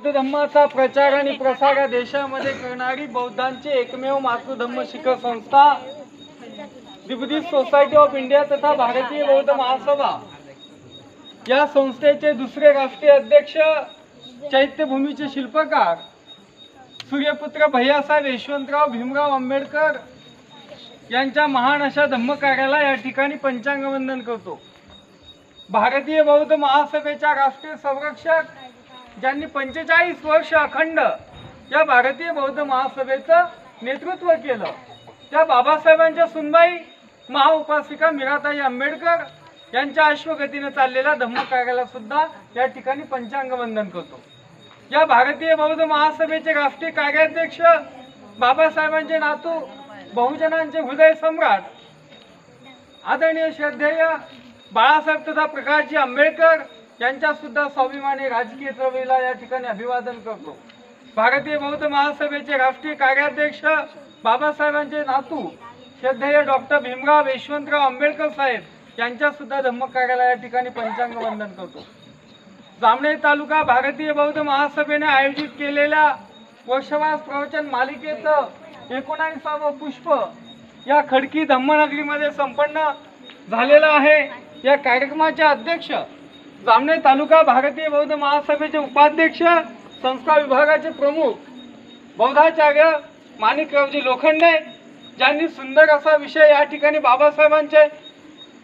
बौद्ध धम्माचा प्रचार आणि प्रसार या देशामध्ये करणारी बौद्धांची एकमेव मातृधम्म शिखर संस्था दी बुद्धिस्ट सोसायटी ऑफ इंडिया तथा भारतीय बौद्ध महासभा या संस्थेचे दुसरे राष्ट्रीय अध्यक्ष, चैत्यभूमीचे शिल्पकार सूर्यपुत्र भैयासाहेब यशवंतराव भीमराव आंबेडकर यांच्या महान अशा धम्मकार्याला या ठिकाणी पंचांग वंदन करतो। भारतीय बौद्ध महासभेच्या राष्ट्रीय संरक्षक ज्यांनी 45 वर्ष अखंड या भारतीय बौद्ध महासभेचं नेतृत्व केलं, त्या बाबासाहेबांच्या सुनबाई महाउपासिका मीराताई आंबेडकर यांच्या अश्वगतीने चाललेल्या धम्मकार्याला सुद्धा या ठिकाणी पंचांग वंदन करतो। या भारतीय बौद्ध महासभेचे राष्ट्रीय कार्याध्यक्ष बाबासाहेबांचे नातू, बहुजनांचे हृदय सम्राट आदरणीय श्रद्धेय बाळासाहेब तथा प्रकाशजी आंबेडकर यांच्या सुद्धा स्वाभिमानी राजकीय चळवळीला या ठिकाणी अभिवादन करतो। भारतीय बौद्ध महासभेचे राष्ट्रीय कार्याध्यक्ष बाबासाहेबांचे नातू श्रद्धेय डॉक्टर भीमराव यशवंतराव आंबेडकर साहेब यांच्या सुद्धा धम्मकार्याला या ठिकाणी पंचांग वंदन करतो। जामनेर तालुका भारतीय बौद्ध महासभेने आयोजित केलेल्या वर्षवास प्रवचन मालिकेचं 19वे पुष्प या खडकी धम्मनगरीमध्ये संपन्न झालेलं आहे। या कार्यक्रमाचे अध्यक्ष जामनेर तालुका भारतीय बौद्ध महासभेचे उपाध्यक्ष, संस्कार विभागाचे प्रमुख बौद्धाचार्य माणिकरावजी लोखंडे, ज्यांनी सुंदर असा विषय या ठिकाणी बाबासाहेबांचे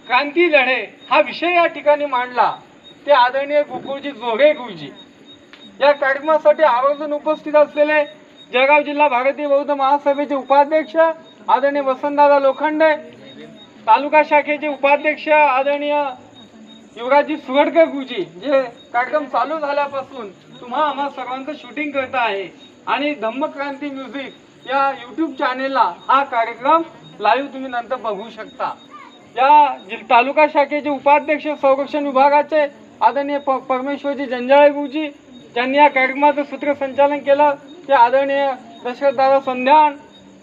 क्रांती लढे हा विषय या ठिकाणी मांडला, ते आदरणीय गुरुजी जोरे गुरुजी। या कार्यक्रमासाठी आवर्जून उपस्थित असलेले जळगाव जिल्हा भारतीय बौद्ध महासभेचे उपाध्यक्ष आदरणीय वसंतदादा लोखंडे, तालुका शाखेचे उपाध्यक्ष आदरणीय युवराजजी सुरडकर गुरुजी, जे कार्यक्रम चालू झाल्यापासून तुम्हा आम्हा सर्वांचं शूटिंग करत आहे आणि धम्मक्रांती म्युझिक या यूट्यूब चॅनेलला हा कार्यक्रम लाईव्ह तुम्ही नंतर बघू शकता। या तालुका शाखेचे उपाध्यक्ष संरक्षण विभागाचे आदरणीय परमेश्वरजी जंजाळे गुरुजी, ज्यांनी या कार्यक्रमाचं सूत्रसंचालन केलं, ते आदरणीय दशरथदादा संध्यान।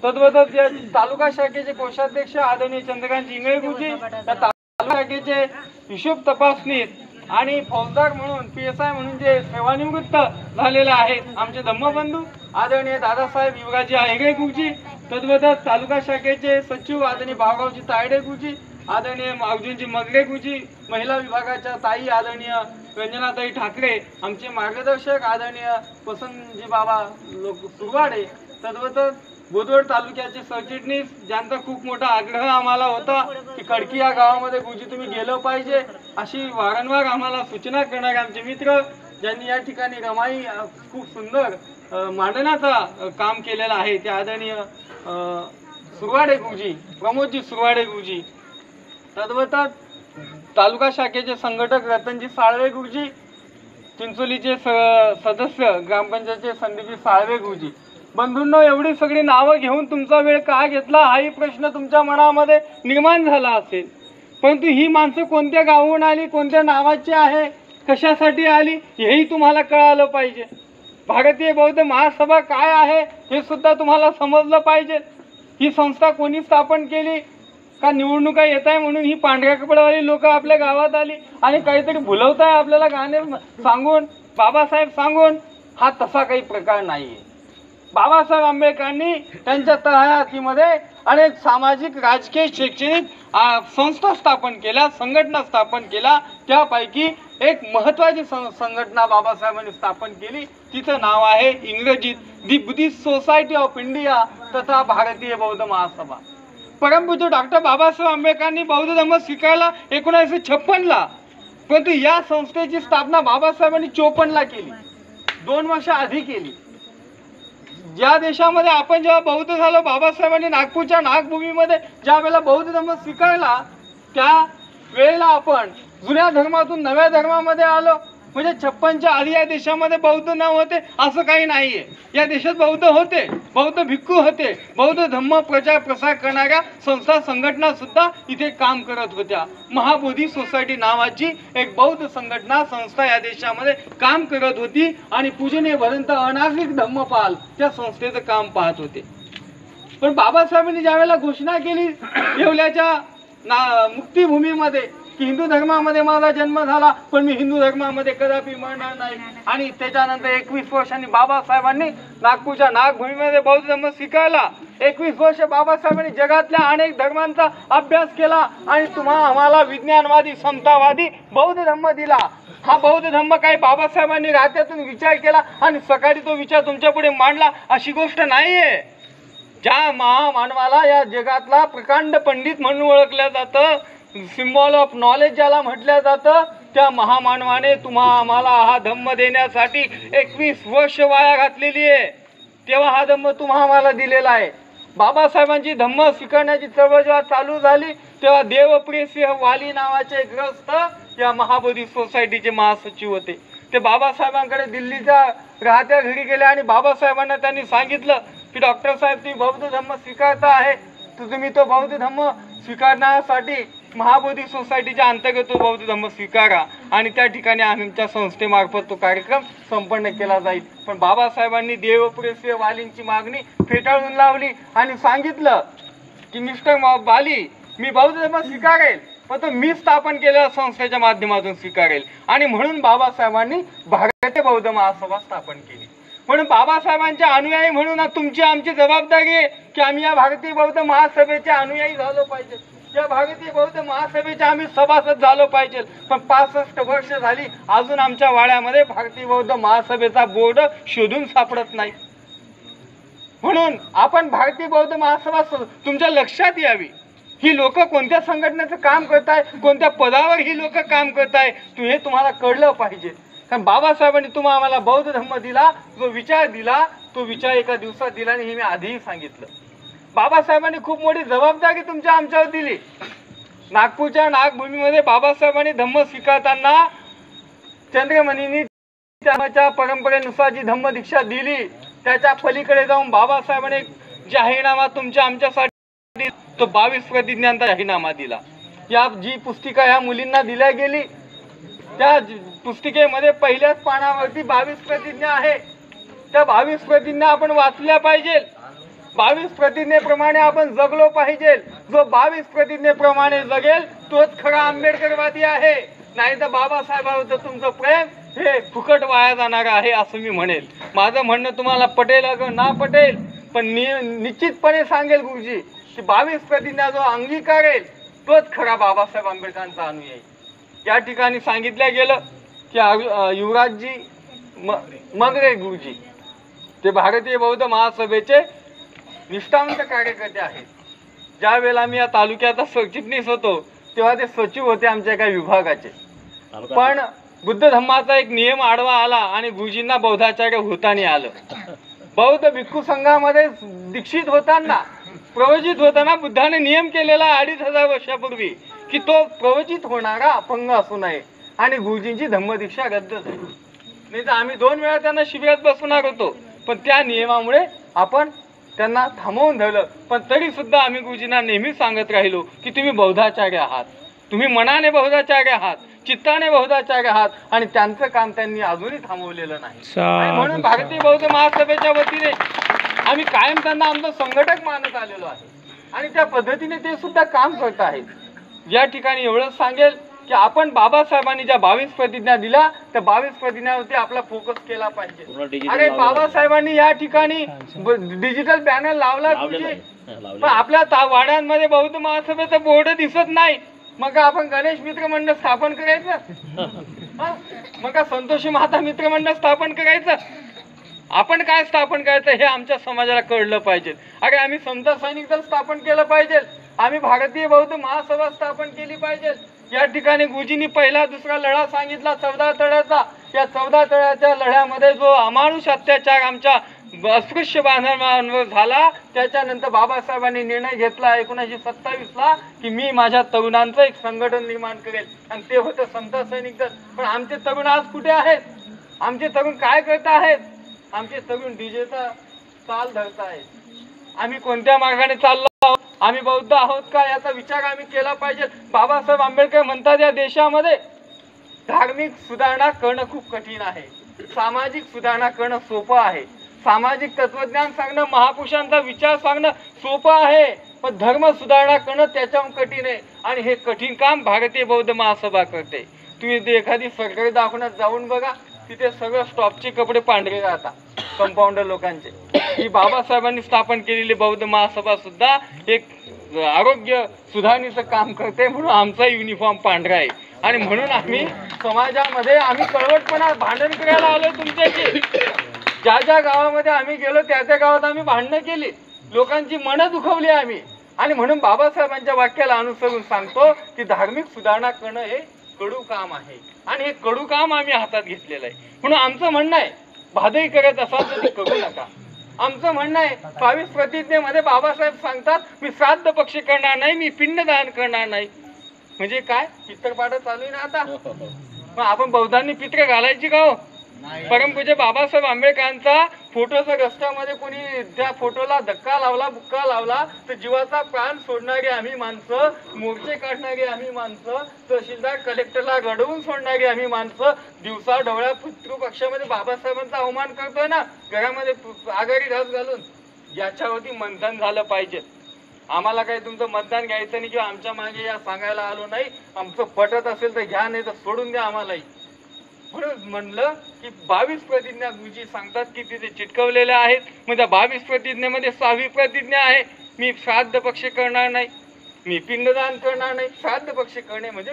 तद्वतच या तालुका शाखेचे कोषाध्यक्ष आदरणीय चंद्रकांत इंगळे गुरुजी, या तालुका शाखेचे हिशोब तपासणीत आणि फौजदार म्हणून PSI म्हणून जे सेवानिवृत्त झालेले आहेत आमचे धम्मबंधू आदरणीय दादासाहेब युवराजी आहेरे गुरुजी। तद्वतच तालुका शाखेचे सचिव आदरणीय भावगावजी तायडे गुरुजी, आदरणीय मावजींजी मगरे गुरुजी, महिला विभागाच्या ताई आदरणीय रंजनाताई ठाकरे, आमचे मार्गदर्शक आदरणीय वसंतजी बाबा सुरवाडे। तद्वतच बोदवड तालुक्याचे सरचिटणीस, ज्यांचा खूप मोठा आग्रह आम्हाला होता की खडकी या गावामध्ये गुरुजी तुम्ही गेलं पाहिजे, अशी वारंवार आम्हाला सूचना करणारे आमचे मित्र, ज्यांनी या ठिकाणी रमाई खूप सुंदर मांडण्याचा काम केलेलं आहे, ते आदरणीय सुरवाडे गुरुजी, प्रमोदजी सुरवाडे गुरुजी। तद्वतच तालुका शाखेचे संघटक रतनजी साळवे गुरुजी, चिंचोलीचे सदस्य ग्रामपंचायतचे संदीपजी साळवे गुरुजी। बंधूंनो, एवढी सगळी नावं घेऊन तुमचा वेळ का घेतला हाही प्रश्न तुमच्या मनामध्ये निर्माण झाला असेल, परंतु ही माणसं कोणत्या गावाहून आली, कोणत्या नावाची आहे, कशासाठी आली हेही तुम्हाला कळालं पाहिजे। भारतीय बौद्ध महासभा काय आहे हे सुद्धा तुम्हाला समजलं पाहिजे। ही संस्था कोणी स्थापन केली, का निवडणुका येत आहे म्हणून ही पांढऱ्या कपड्यावाली लोक आपल्या गावात आली आणि काहीतरी भुलवताय आपल्याला गाणे सांगून, बाबासाहेब सांगून, हा तसा काही प्रकार नाहीये। बाबासाहेब आंबेडकरांनी त्यांच्या तळहातीमध्ये अनेक सामाजिक, राजकीय, शैक्षणिक संस्था स्थापन केल्या, संघटना स्थापन केल्या। त्यापैकी एक महत्त्वाची संघटना बाबासाहेबांनी स्थापन केली, तिचं नाव आहे इंग्रजीत दी बुद्धिस्ट सोसायटी ऑफ इंडिया तथा भारतीय बौद्ध महासभा। परमपूज्य डॉक्टर बाबासाहेब आंबेडकरांनी बौद्ध धर्म स्वीकारला 1956ला, परंतु या संस्थेची स्थापना बाबासाहेबांनी 54ला केली, 2 वर्ष आधी केली। ज्या देशामध्ये आपण जेव्हा बौद्ध झालो, बाबासाहेबांनी नागपूरच्या नागभूमीमध्ये ज्या वेळेला बौद्ध धर्म स्वीकारला, त्या वेळेला आपण जुन्या धर्मातून नव्या धर्मामध्ये आलो। म्हणजे 56च्या आधी या देशामध्ये बौद्ध नव्हते असं काही नाहीये, या देशात बौद्ध होते, बौद्ध भिक्खू होते, बौद्ध धम्म प्रचार प्रसार करणाऱ्या संस्था संघटना सुद्धा इथे काम करत होत्या। महाबोधी सोसायटी नावाची एक बौद्ध संघटना संस्था या देशामध्ये काम करत होती आणि पूजनीय भदंत अनागरिक धम्मपाल त्या संस्थेचं काम पाहत होते। पण बाबासाहेबांनी ज्यावेळेला घोषणा केली येवल्याच्या मुक्तीभूमीमध्ये की हिंदू धर्मामध्ये माझा जन्म झाला, पण मी हिंदू धर्मामध्ये कदापि मरणार नाही. आणि त्याच्यानंतर 21 वर्षांनी बाबासाहेबांनी नागपूरच्या नागभूमीमध्ये बौद्ध धर्म स्वीकारला. 21 वर्ष बाबासाहेबांनी जगातल्या अनेक धर्मांचा अभ्यास केला आणि आम्हाला विज्ञानवादी, समतावादी बौद्ध धर्म दिला. हा बौद्ध धर्म काही बाबासाहेबांनी रात्यातून विचार केला आणि सकाळी तो विचार तुमच्या पुढे मांडला अशी गोष्ट नाहीये. ज्या महामानवाला या जगातला प्रकांड पंडित म्हणून ओळखलं जातं, सिम्बॉल ऑफ नॉलेज ज्याला म्हटलं जातं, त्या महामानवाने आम्हाला हा धम्म देण्यासाठी 21 वर्ष वाया घातलेली आहे. तेव्हा हा धम्म आम्हाला दिलेला आहे. बाबासाहेबांची धम्म स्वीकारण्याची चळवळ जेव्हा चालू झाली तेव्हा देवप्रियसिंह वाली नावाचे ग्रस्त या महाबोधी सोसायटीचे महासचिव होते. ते बाबासाहेबांकडे दिल्लीच्या राहत्या घरी गेले आणि बाबासाहेबांना त्यांनी सांगितलं की डॉक्टर साहेब, तुम्ही बौद्ध धम्म स्वीकारता आहे, तर तुम्ही तो बौद्ध धम्म स्वीकारण्यासाठी महाबोधी सोसायटीच्या अंतर्गत तो बौद्ध धम्म स्वीकारा आणि त्या ठिकाणी आमच्या संस्थेमार्फत तो कार्यक्रम संपन्न केला जाईल. पण बाबासाहेबांनी देवप्रियसिंह वालींची मागणी फेटाळून लावली आणि सांगितलं की मिस्टर वाली, मी बौद्ध धर्म स्वीकारेल, पण तो मी स्थापन केलेल्या संस्थेच्या माध्यमातून स्वीकारेल. आणि म्हणून बाबासाहेबांनी भारतीय बौद्ध महासभा स्थापन केली. म्हणून बाबासाहेबांच्या अनुयायी म्हणून तुमची आमची जबाबदारी आहे की आम्ही या भारतीय बौद्ध महासभेचे अनुयायी झालो पाहिजे, या भारतीय बौद्ध महासभेचे आम्ही सभासद झालो पाहिजे. पण 65 वर्ष झाली अजून आमच्या वाड्यामध्ये भारतीय बौद्ध महासभेचा बोर्ड शोधून सापडत नाही. म्हणून आपण भारतीय बौद्ध महासभा तुमच्या लक्षात यावी. ही लोक कोणत्या संघटनेचं काम करताय, कोणत्या पदावर ही लोक काम करताय, हे तुम्हाला कळलं पाहिजे. कारण बाबासाहेबांनी आम्हाला बौद्ध धर्म दिला, जो विचार दिला तो विचार एका दिवसात दिला आणि हे मी आधीही सांगितलं. बाबासाहेबांनी खूप मोठी जबाबदारी आमच्यावर दिली. नागपूरच्या नागभूमीमध्ये बाबासाहेबांनी धम्म स्वीकारताना चंद्रमणींनी त्याच्या परंपरेनुसार जी धम्म दीक्षा दिली त्याच्या पलीकडे जाऊन बाबासाहेबांनी जाहीरनामा आमच्यासाठी तो 22 प्रतिज्ञांचा जाहीरनामा दिला. या जी पुस्तिका ह्या मुलींना दिल्या गेली त्या पुस्तिकेमध्ये पहिल्याच पानावरती 22 प्रतिज्ञा आहे. त्या 22 प्रतिज्ञा आपण वाचल्या पाहिजे. 22 प्रतिज्ञेप्रमाणे आपण जगलो पाहिजे. जो 22 प्रतिज्ञेप्रमाणे जगेल तोच खरा आंबेडकरवादी आहे. नाही तर बाबासाहेबांचं तुमचं प्रेम हे फुकट वाया जाणार आहे असं मी म्हणेल. माझं म्हणणं तुम्हाला पटेल अगं ना पटेल, पण निश्चितपणे सांगेल गुरुजी की 22 प्रतिज्ञा जो अंगीकारेल तोच खरा बाबासाहेब आंबेडकरांचा अनुयायी. या ठिकाणी सांगितलं गेलं की युवराजजी मगरे गुरुजी ते भारतीय बौद्ध महासभेचे निष्ठावंत कार्यकर्ते आहेत. ज्या वेळेला मी या तालुक्याचा सरचिटणीस होतो तेव्हा ते सचिव होते आमच्या एका विभागाचे. पण बुद्ध धम्माचा एक नियम आडवा आला आणि गुरुजींना बौद्धाचार्य होताना आलं. बौद्ध भिक्खू संघामध्ये दीक्षित होताना प्रवचित होताना बुद्धाने नियम केलेला 2500 वर्षापूर्वी की तो प्रवचित होणारा अपंग असू नये आणि गुरुजींची धम्मदीक्षा रद्द झाली. नाही तर आम्ही 2 वेळा त्यांना शिबिरात बसवणार होतो, पण त्या नियमामुळे आपण त्यांना थांबवून धरलं. पण तरी सुद्धा आम्ही गुरुजींना नेहमी सांगत राहिलो की तुम्ही बौद्धाचार्य आहात, तुम्ही मनाने बौद्धाचार्य आहात, चित्ताने बौद्धाचार्य आहात आणि त्यांचं काम त्यांनी अजूनही थांबवलेलं नाही. आणि म्हणून भारतीय बौद्ध महासभेच्या वतीने आम्ही कायम त्यांना आमचं संघटक मानत आलेलो आहे आणि त्या पद्धतीने ते सुद्धा काम करत आहेत. या ठिकाणी एवढंच सांगेल की आपण बाबासाहेबांनी ज्या 22 प्रतिज्ञा दिल्या त्या 22 प्रतिज्ञावरती आपला फोकस केला पाहिजे. अरे बाबासाहेबांनी या ठिकाणी डिजिटल बॅनर लावला पण आपल्या वाड्यांमध्ये बौद्ध महासभेचं बोर्ड दिसत नाही. मग आपण गणेश मित्र मंडळ स्थापन करायचं, मग संतोषी माता मित्र मंडळ स्थापन करायचं, आपण काय स्थापन करायचं हे आमच्या समाजाला कळलं पाहिजे. अरे आम्ही समता सैनिक दल स्थापन केलं पाहिजे, आम्ही भारतीय बौद्ध महासभा स्थापन केली पाहिजे. या ठिकाणी गुरुजींनी पहिला दुसरा लढा सांगितला 14 तळ्याचा. या 14 तळ्याच्या लढ्यामध्ये जो अमानुष अत्याचार आमच्या अस्पृश्य बांधवांवर झाला त्याच्यानंतर बाबासाहेबांनी निर्णय घेतला 1927ला की मी माझ्या तरुणांचं एक संघटन निर्माण करेल आणि ते होतं समता सैनिक दल. पण आमचे तरुण आज कुठे आहेत? आमचे तरुण काय करत आहेत? आमचे तरुण डीजेचा चाल धरत आहेत. आम्ही कोणत्या मार्गाने चाललो आहोत? आम्ही बौद्ध आहोत का याचा विचार आम्ही केला पाहिजे. बाबासाहेब आंबेडकर म्हणतात या देशामध्ये धार्मिक सुधारणा करणं खूप कठीण आहे, सामाजिक सुधारणा करणं सोपं आहे. सामाजिक तत्वज्ञान सांगणं, महापुरुषांचा विचार सांगणं सोपं आहे, पण धर्म सुधारणा करणं त्याच्याहून कठीण आहे आणि हे कठीण काम भारतीय बौद्ध महासभा करते. तुम्ही ते एखादी सरकारी दवाखान्यात जाऊन बघा, तिथे सगळं स्टॉपचे कपडे पांढरे राहतात कंपाऊंडर लोकांचे. ही बाबासाहेबांनी स्थापन केलेली बौद्ध महासभा सुद्धा एक आरोग्य सुधारणेचं काम करते, म्हणून आमचा युनिफॉर्म पांढरा आहे. आणि म्हणून आम्ही समाजामध्ये आम्ही कळवटपणा भांडण करायला आलो तुमच्याशी. ज्या ज्या गावामध्ये आम्ही गेलो त्या त्या गावात आम्ही भांडणं केली, लोकांची मनं दुखवली आम्ही. आणि म्हणून बाबासाहेबांच्या वाक्याला अनुसरून सांगतो की धार्मिक सुधारणा करणं हे कडू काम आहे आणि हे कडू काम आम्ही हातात घेतलेलं आहे. म्हणून आमचं म्हणणं आहे, भादई करत असाल तर ते करू नका. आमचं म्हणणं आहे, 22 प्रतिज्ञेमध्ये बाबासाहेब सांगतात मी श्राद्ध पक्ष करणार नाही, मी पिंडदान करणार नाही. म्हणजे काय, पितरपाठ चालू आहे ना आता. मग आपण बौद्धांनी पित्र घालायची का हो? परमपूज्य बाबासाहेब आंबेडकरांचा फोटो जर रस्त्यामध्ये कोणी त्या फोटोला धक्का लावला, बुक्का लावला तर जीवाचा प्राण सोडणारी आम्ही माणसं, मोर्चे काढणारी आम्ही माणसं, तहसीलदार कलेक्टरला रडवून सोडणारी आम्ही माणसं दिवसा ढवळ्या पितृपक्षामध्ये बाबासाहेबांचा अवमान करतोय ना, घरामध्ये आघाडी घास घालून. याच्यावरती मंथन झालं पाहिजे. आम्हाला काही तुमचं मतदान घ्यायचं नाही किंवा आमच्या मागे या सांगायला आलो नाही. आमचं पटत असेल तर घ्या, नाही तर सोडून द्या आम्हालाही. म्हणून म्हणलं की 22 प्रतिज्ञा गुरुजी सांगतात की तिथे चिटकवलेल्या आहेत. मग त्या 22 प्रतिज्ञेमध्ये 6वी प्रतिज्ञा आहे, मी श्राद्ध पक्ष करणार नाही, मी पिंडदान करणार नाही. श्राद्ध पक्ष करणे म्हणजे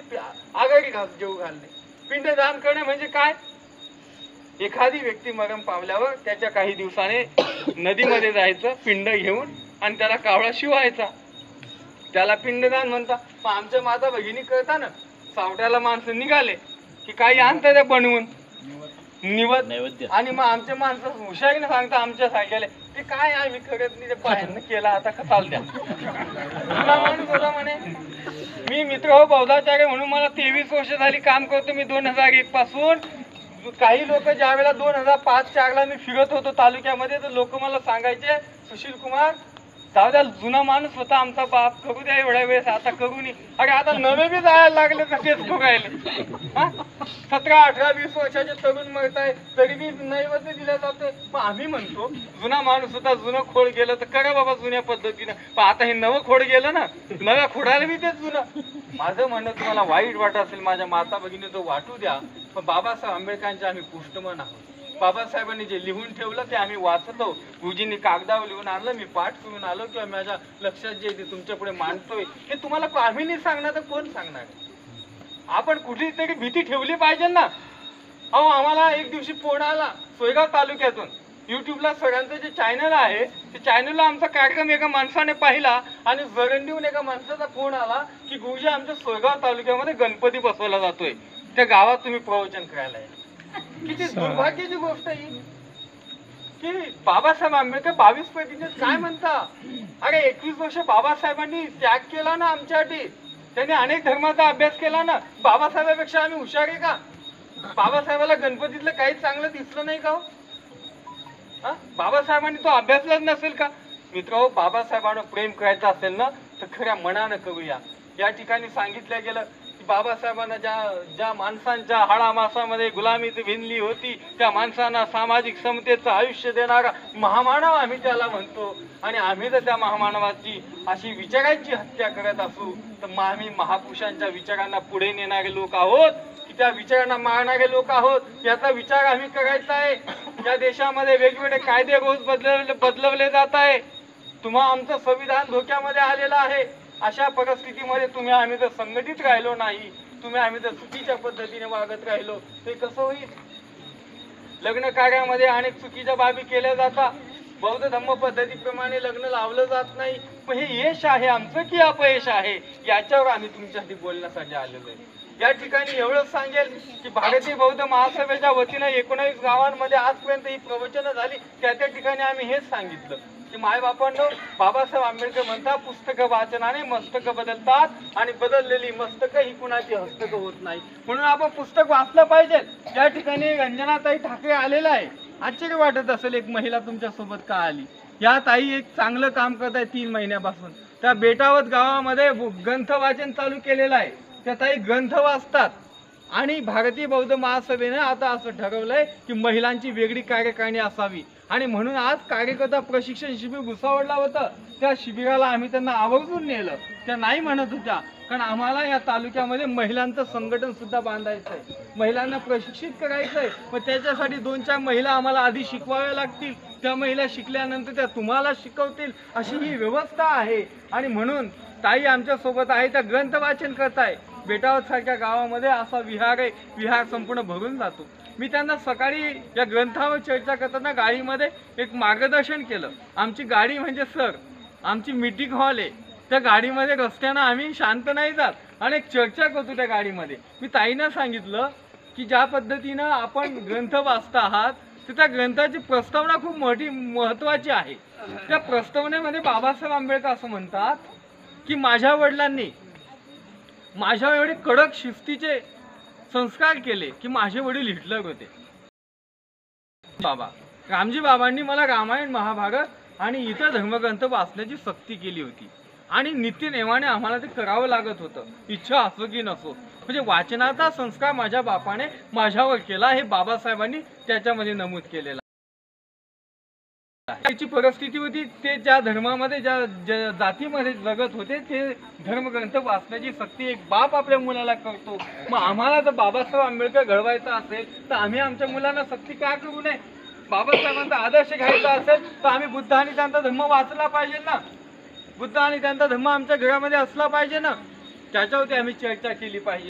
आघाडी घास जेव घालणे. पिंडदान करणे म्हणजे काय, एखादी व्यक्ती मरण पावल्यावर त्याच्या काही दिवसाने नदीमध्ये जायचं पिंड घेऊन आणि त्याला कावळा शिवायचा, त्याला पिंडदान म्हणतात. मग आमच्या माता भगिनी करता ना, सावट्याला माणसं निघाले की काही आणतात त्या बनवून निवत, आणि मग आमच्या माणसं हुशारीने सांगता आमच्या सांगायला ते काय आम्ही करत नाही, ते बाहेरनं केला आता का चाल द्या. माणूस होता म्हणे, मी मित्र हो बौद्धाचार्य म्हणून मला 23 वर्ष झाली काम करतो मी 2001 पासून. काही लोक ज्या वेळेला 2005-04ला मी फिरत होतो तालुक्यामध्ये तर लोक मला सांगायचे, सुशील कुमार जाऊ द्या, जुना माणूस होता आमचा बाप, करू द्या एवढ्या वेळेस, आता करू नये. अरे आता नवे बी जायला लागले तर तेच करू राहिले. 17, 18, 20 वर्षाचे तरुण मरताय तरी बी नैवेद्य दिला जातोय. मग आम्ही म्हणतो जुना माणूस होता, जुनं खोड गेलं तर करा बाबा जुन्या पद्धतीनं. पण आता हे नवं खोड गेलं ना, नव्या खोडाला बी तेच जुनं. माझं म्हणणं तुम्हाला वाईट वाटत असेल, माझ्या माता भगिनी तो वाटू द्या, पण बाबासाहेब आंबेडकरांचे आम्ही पुष्टमन आहोत. बाबासाहेबांनी जे लिहून ठेवलं ते आम्ही वाचतो. गुरुजींनी कागदावर लिहून आणलं, मी पाठ करून आलो किंवा माझ्या लक्षात जे ते तुमच्या पुढे मांडतोय. हे तुम्हाला आम्ही नाही सांगणार तर कोण सांगणार. आपण कुठली तरी भीती ठेवली पाहिजे ना. अहो आम्हाला एक दिवशी फोन आला सोयगाव तालुक्यातून, युट्यूबला सगळ्यांचं जे चॅनल आहे ते चॅनलला आमचा कार्यक्रम एका माणसाने पाहिला आणि जरंडीहून एका माणसाचा फोन आला की गुरुजी आमच्या सोयगाव तालुक्यामध्ये गणपती बसवला जातोय, त्या गावात तुम्ही प्रवचन करायला आहे. किती दुर्भाग्याची गोष्ट ही की बाबासाहेब आंबेडकर 22 प्रतिज्ञेत काय म्हणता. अरे 21 वर्ष बाबासाहेबांनी त्याग केला ना आमच्यासाठी, त्यांनी अनेक धर्माचा अभ्यास केला ना. बाबासाहेबांपेक्षा आम्ही हुशार आहे का? बाबासाहेबाला गणपतीतलं काही चांगलं दिसलं नाही का हो? बाबासाहेबांनी तो अभ्यासलाच नसेल का? मित्र, बाबासाहेबांना प्रेम करायचं असेल ना तर खऱ्या मनानं करूया. या ठिकाणी सांगितलं गेलं की बाबासाहेबांना ज्या माणसांच्या हाडामासामध्ये गुलामीची विणली होती त्या माणसांना सामाजिक समतेचं आयुष्य देणारा महामानव आम्ही त्याला म्हणतो. आणि आम्ही जर त्या महामानवाची अशी विचारांची हत्या करत असू तर मग आम्ही महापुरुषांच्या विचारांना पुढे नेणारे लोक आहोत की त्या विचारांना मारणारे लोक आहोत, याचा विचार आम्ही करायचा आहे. या देशामध्ये वेगवेगळे कायदे रोज बदलवले जात आहे. तुम्हा आमचं संविधान धोक्यामध्ये आलेलं आहे. अशा परिस्थितीमध्ये आम्ही जर संघटित राहिलो नाही, आम्ही जर चुकीच्या पद्धतीने वागत राहिलो ते कसं होईल. लग्न कार्यामध्ये अनेक चुकीच्या बाबी केल्या जातात. बौद्ध धम्म पद्धतीप्रमाणे लग्न लावलं जात नाही. पण हे यश आहे आमचं की अपयश आहे, याच्यावर आम्ही तुमच्यासाठी बोलण्यासाठी आलेलो आहे. या ठिकाणी एवढंच सांगेल की भारतीय बौद्ध महासभेच्या वतीनं 19 गावांमध्ये आजपर्यंत ही प्रवचनं झाली. त्या ठिकाणी आम्ही हेच सांगितलं की मायबापांनो, बाबासाहेब आंबेडकर म्हणतात पुस्तकं वाचनाने मस्तकं बदलतात आणि बदललेली मस्तकं ही कुणाची हस्तकं होत नाही. म्हणून आपण पुस्तक वाचलं पाहिजे. या ठिकाणी रंजनाताई ठाकरे आलेला आहे. आश्चर्य वाटत असेल एक महिला तुमच्या सोबत का आली. या ताई एक चांगलं काम करत आहे 3 महिन्यापासून. त्या बेटावत गावामध्ये ग्रंथ वाचन चालू केलेलं आहे. त्या ताई ग्रंथ वाचतात. आणि भारतीय बौद्ध महासभेने आता असं ठरवलंय की महिलांची वेगळी कार्यकारिणी असावी आणि म्हणून आज कार्यकर्ता प्रशिक्षण शिबिर भुसावळला होतं. त्या शिबिराला आम्ही त्यांना आवर्जून नेलं. त्या नाही म्हणत होत्या, कारण आम्हाला या तालुक्यामध्ये महिलांचं संघटन सुद्धा बांधायचं आहे, महिलांना प्रशिक्षित करायचं आहे. मग त्याच्यासाठी 2-4 महिला आम्हाला आधी शिकवाव्या लागतील. त्या महिला शिकल्यानंतर त्या तुम्हाला शिकवतील, अशी ही व्यवस्था आहे. आणि म्हणून ताई आमच्या सोबत आहे, त्या ग्रंथ वाचन करताय. बेटावत सारख्या गावामध्ये असा विहार आहे, विहार संपूर्ण भरून जातो. मी त्यांना सकाळी या ग्रंथावर चर्चा करताना गाडीमध्ये एक मार्गदर्शन केलं. आमची गाडी म्हणजे सर, आमची मीटिंग हॉल आहे. त्या गाडीमध्ये रस्त्यानं आम्ही शांत नाही जात, अनेक चर्चा करतो त्या गाडीमध्ये. मी ताईंना सांगितलं की ज्या पद्धतीनं आपण ग्रंथ वाचता आहात, तर त्या ग्रंथाची प्रस्तावना खूप महत्त्वाची आहे. त्या प्रस्तावनेमध्ये बाबासाहेब आंबेडकर असं म्हणतात की माझ्या वडिलांनी माझ्या एवढे कडक शिस्तीचे संस्कार केले की माझे वडील हिटलर होते. रामजी बाबांनी मला रामायण, महाभारत आणि इतर धर्मग्रंथ वाचण्याची सक्ती केली होती आणि नित्यनेमाने आम्हाला ते करावं लागत होतं, इच्छा असो की नसो. म्हणजे वाचनाचा संस्कार माझ्या बापाने माझ्यावर केला, हे बाबासाहेबांनी त्याच्यामध्ये नमूद केलेलं. त्याची परिस्थिती होती, ते ज्या धर्मामध्ये ज्या जातीमध्ये जगत होते ते धर्मग्रंथ वाचण्याची सक्ती एक बाप आपल्या मुलाला करतो. मग आम्हाला जर बाबासाहेब आंबेडकर घडवायचा असेल तर आम्ही आमच्या मुलांना सक्ती का करू नये? बाबासाहेबांचा आदर्श घ्यायचा असेल तर आम्ही बुद्ध आणि त्यांचा धर्म वाचला पाहिजे ना, बुद्ध आणि त्यांचा धर्म आमच्या घरामध्ये असला पाहिजे ना, त्याच्यावरती आम्ही चर्चा केली पाहिजे.